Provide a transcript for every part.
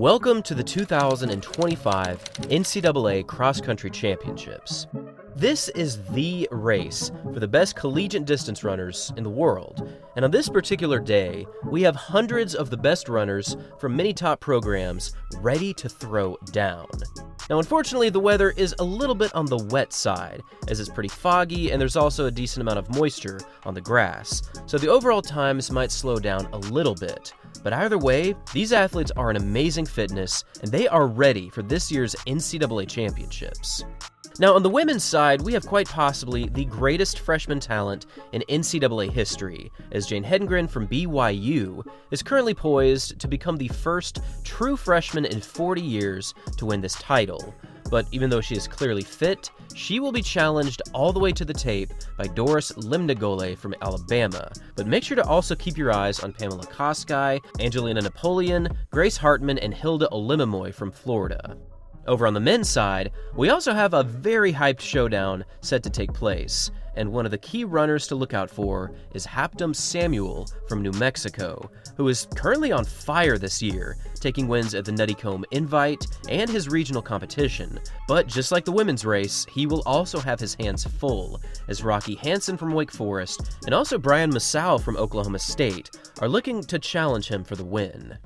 Welcome to the 2025 NCAA Cross Country Championships. This is the race for the best collegiate distance runners in the world, and on this particular day, we have hundreds of the best runners from many top programs ready to throw down. Now, unfortunately, the weather is a little bit on the wet side, as it's pretty foggy and there's also a decent amount of moisture on the grass, so the overall times might slow down a little bit. But either way, these athletes are in amazing fitness, and they are ready for this year's NCAA championships. Now, on the women's side, we have quite possibly the greatest freshman talent in NCAA history, as Jane Hedengren from BYU is currently poised to become the first true freshman in 40 years to win this title. But even though she is clearly fit, she will be challenged all the way to the tape by Doris Limnagole from Alabama. But make sure to also keep your eyes on Pamela Koskei, Angelina Napoleon, Grace Hartman, and Hilda Olimomoy from Florida. Over on the men's side, we also have a very hyped showdown set to take place, and one of the key runners to look out for is Haptum Samuel from New Mexico, who is currently on fire this year, taking wins at the Nuttycombe Invite and his regional competition. But just like the women's race, he will also have his hands full, as Rocky Hansen from Wake Forest and also Brian Masau from Oklahoma State are looking to challenge him for the win.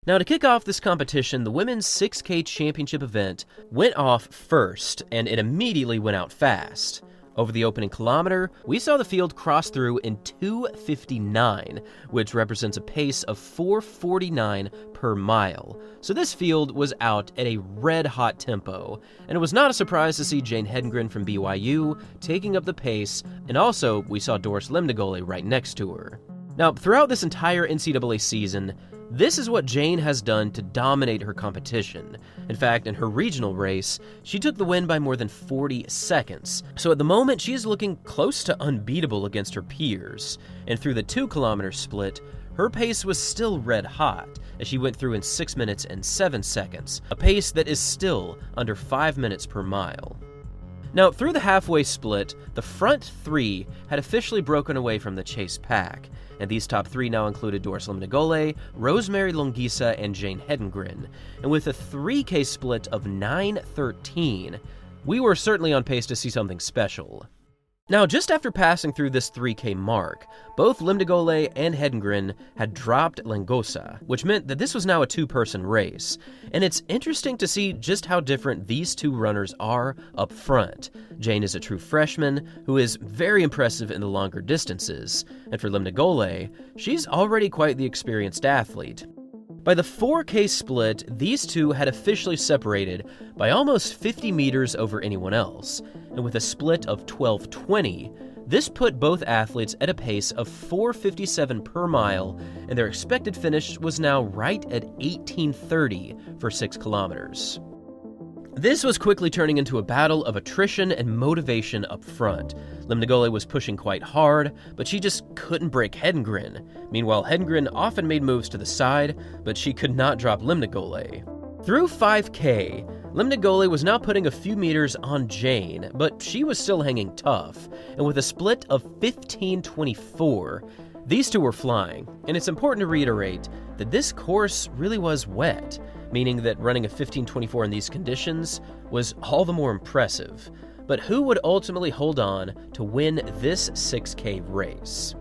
Now, to kick off this competition, the women's 6K championship event went off first, and it immediately went out fast. Over the opening kilometer, we saw the field cross through in 2:59, which represents a pace of 4:49 per mile. So this field was out at a red-hot tempo, and it was not a surprise to see Jane Hedengren from BYU taking up the pace, and also we saw Doris Limnagole right next to her. Now, throughout this entire NCAA season, this is what Jane has done to dominate her competition. In fact, in her regional race, she took the win by more than 40 seconds. So at the moment, she is looking close to unbeatable against her peers. And through the 2-kilometer split, her pace was still red hot, as she went through in 6 minutes and 7 seconds, a pace that is still under 5 minutes per mile. Now, through the halfway split, the front three had officially broken away from the chase pack, and these top three now included Doris Limnagole, Rosemary Longisa, and Jane Hedengren. And with a 3K split of 9:13, we were certainly on pace to see something special. Now, just after passing through this 3K mark, both Limnagole and Hedengren had dropped Langosa, which meant that this was now a two-person race. And it's interesting to see just how different these two runners are up front. Jane is a true freshman who is very impressive in the longer distances, and for Limnagole, she's already quite the experienced athlete. By the 4K split, these two had officially separated by almost 50 meters over anyone else, and with a split of 12:20, this put both athletes at a pace of 4:57 per mile, and their expected finish was now right at 18:30 for 6 kilometers. This was quickly turning into a battle of attrition and motivation up front. Limnagole was pushing quite hard, but she just couldn't break Hedengren. Meanwhile, Hedengren often made moves to the side, but she could not drop Limnagole. Through 5K, Limnagole was now putting a few meters on Jane, but she was still hanging tough, and with a split of 15:24, these two were flying. And it's important to reiterate that this course really was wet, meaning that running a 15:24 in these conditions was all the more impressive. But who would ultimately hold on to win this 6K race?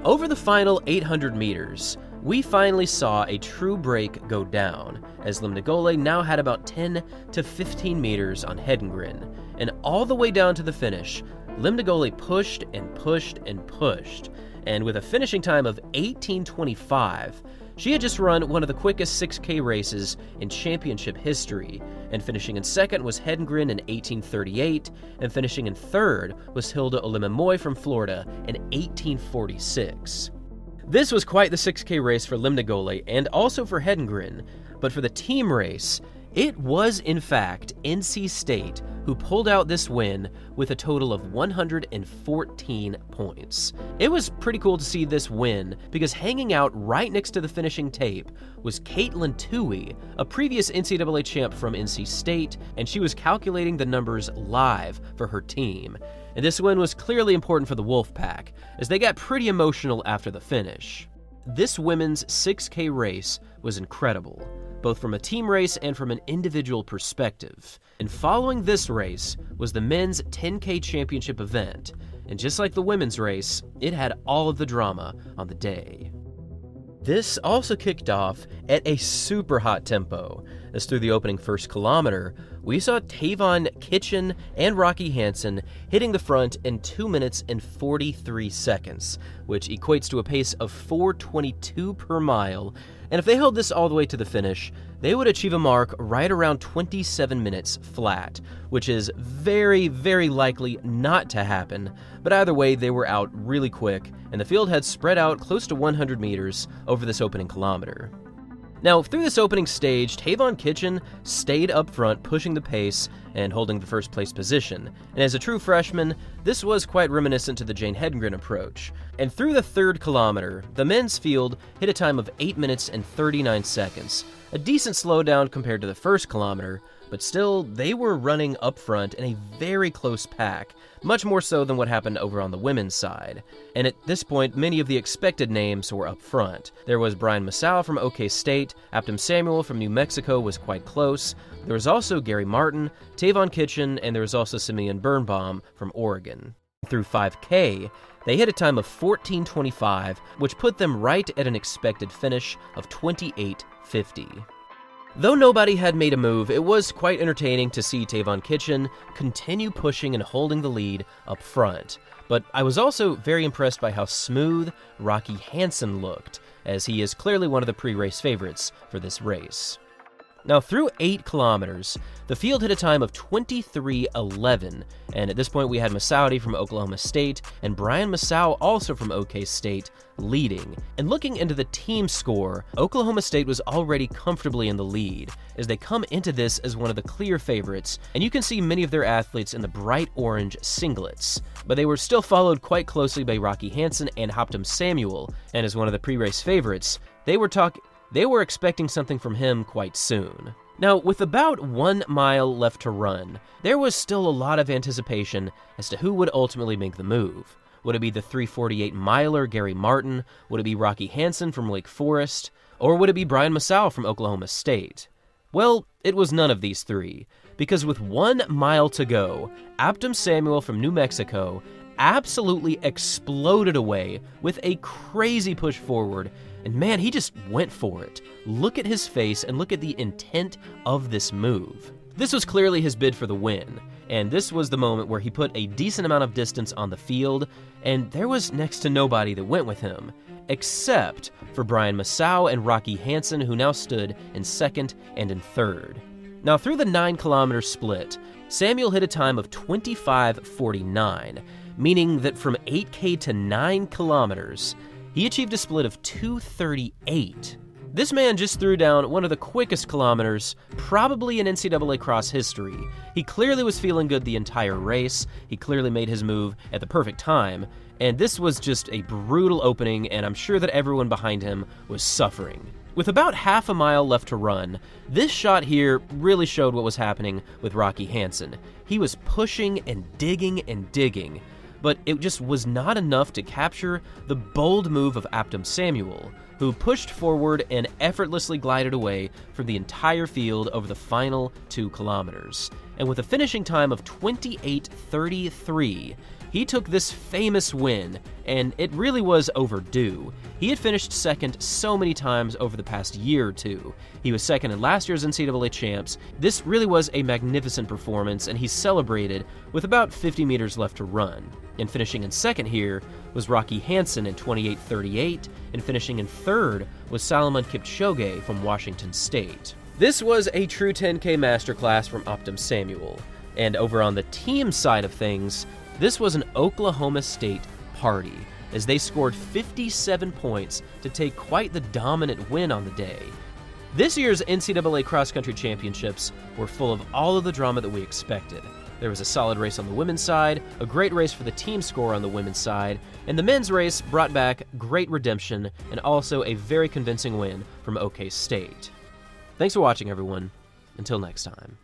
Over the final 800 meters, we finally saw a true break go down, as Limnagole now had about 10 to 15 meters on Hedengren. And all the way down to the finish, Limnagole pushed and pushed and pushed. And with a finishing time of 18:25, she had just run one of the quickest 6K races in championship history, and finishing in second was Hedengren in 18:38, and finishing in third was Hilda Olimomoy from Florida in 18:46. This was quite the 6K race for Limnagole and also for Hedengren, but for the team race, it was in fact NC State who pulled out this win with a total of 114 points. It was pretty cool to see this win because hanging out right next to the finishing tape was Caitlin Toohey, a previous NCAA champ from NC State, and she was calculating the numbers live for her team. And this win was clearly important for the Wolfpack, as they got pretty emotional after the finish. This women's 6K race was incredible. both from a team race and from an individual perspective. And following this race was the men's 10K championship event, and just like the women's race, it had all of the drama on the day. This also kicked off at a super hot tempo, as through the opening first kilometer, we saw Tavon Kitchen and Rocky Hansen hitting the front in 2 minutes and 43 seconds, which equates to a pace of 4:22 per mile, and if they held this all the way to the finish, they would achieve a mark right around 27 minutes flat, which is very, very likely not to happen, but either way, they were out really quick, and the field had spread out close to 100 meters over this opening kilometer. Now, through this opening stage, Tavon Kitchen stayed up front, pushing the pace and holding the first place position. And as a true freshman, this was quite reminiscent to the Jane Hedengren approach. And through the third kilometer, the men's field hit a time of 8 minutes and 39 seconds, a decent slowdown compared to the first kilometer, but still, they were running up front in a very close pack, much more so than what happened over on the women's side. And at this point, many of the expected names were up front. There was Brian Masao from OK State, Aptom Samuel from New Mexico was quite close, there was also Gary Martin, Tavon Kitchen, and there was also Simeon Birnbaum from Oregon. Through 5K, they hit a time of 14:25, which put them right at an expected finish of 28:50. Though nobody had made a move, it was quite entertaining to see Tavon Kitchen continue pushing and holding the lead up front. But I was also very impressed by how smooth Rocky Hansen looked, as he is clearly one of the pre-race favorites for this race. Now, through 8 kilometers, the field hit a time of 23:11, and at this point we had Masaudi from Oklahoma State and Brian Masao, also from OK State, leading. And looking into the team score, Oklahoma State was already comfortably in the lead, as they come into this as one of the clear favorites, and you can see many of their athletes in the bright orange singlets. But they were still followed quite closely by Rocky Hansen and Aptom Samuel, and as one of the pre-race favorites, they were expecting something from him quite soon. Now, with about 1 mile left to run, there was still a lot of anticipation as to who would ultimately make the move. Would it be the 3:48 miler Gary Martin? Would it be Rocky Hansen from Wake Forest? Or would it be Brian Masao from Oklahoma State? Well, it was none of these three, because with 1 mile to go, Aptom Samuel from New Mexico absolutely exploded away with a crazy push forward, and man, he just went for it. Look at his face and look at the intent of this move. This was clearly his bid for the win, and this was the moment where he put a decent amount of distance on the field, and there was next to nobody that went with him, except for Brian Masao and Rocky Hansen, who now stood in second and in third. Now, through the 9-kilometer split, Samuel hit a time of 25:49, meaning that from 8K to 9 kilometers, he achieved a split of 2:38. This man just threw down one of the quickest kilometers, probably in NCAA cross history. He clearly was feeling good the entire race, he clearly made his move at the perfect time, and this was just a brutal opening, and I'm sure that everyone behind him was suffering. With about half a mile left to run, this shot here really showed what was happening with Rocky Hansen. He was pushing and digging, but it just was not enough to capture the bold move of Aptom Samuel, who pushed forward and effortlessly glided away from the entire field over the final 2 kilometers. And with a finishing time of 28:33, he took this famous win, and it really was overdue. He had finished second so many times over the past year or two. He was second in last year's NCAA champs. This really was a magnificent performance, and he celebrated with about 50 meters left to run. And finishing in second here was Rocky Hansen in 28:38, and finishing in third was Salomon Kipchoge from Washington State. This was a true 10K masterclass from Aptom Samuel. And over on the team side of things, this was an Oklahoma State party, as they scored 57 points to take quite the dominant win on the day. This year's NCAA cross-country championships were full of all of the drama that we expected. There was a solid race on the women's side, a great race for the team score on the women's side, and the men's race brought back great redemption and also a very convincing win from OK State. Thanks for watching, everyone. Until next time.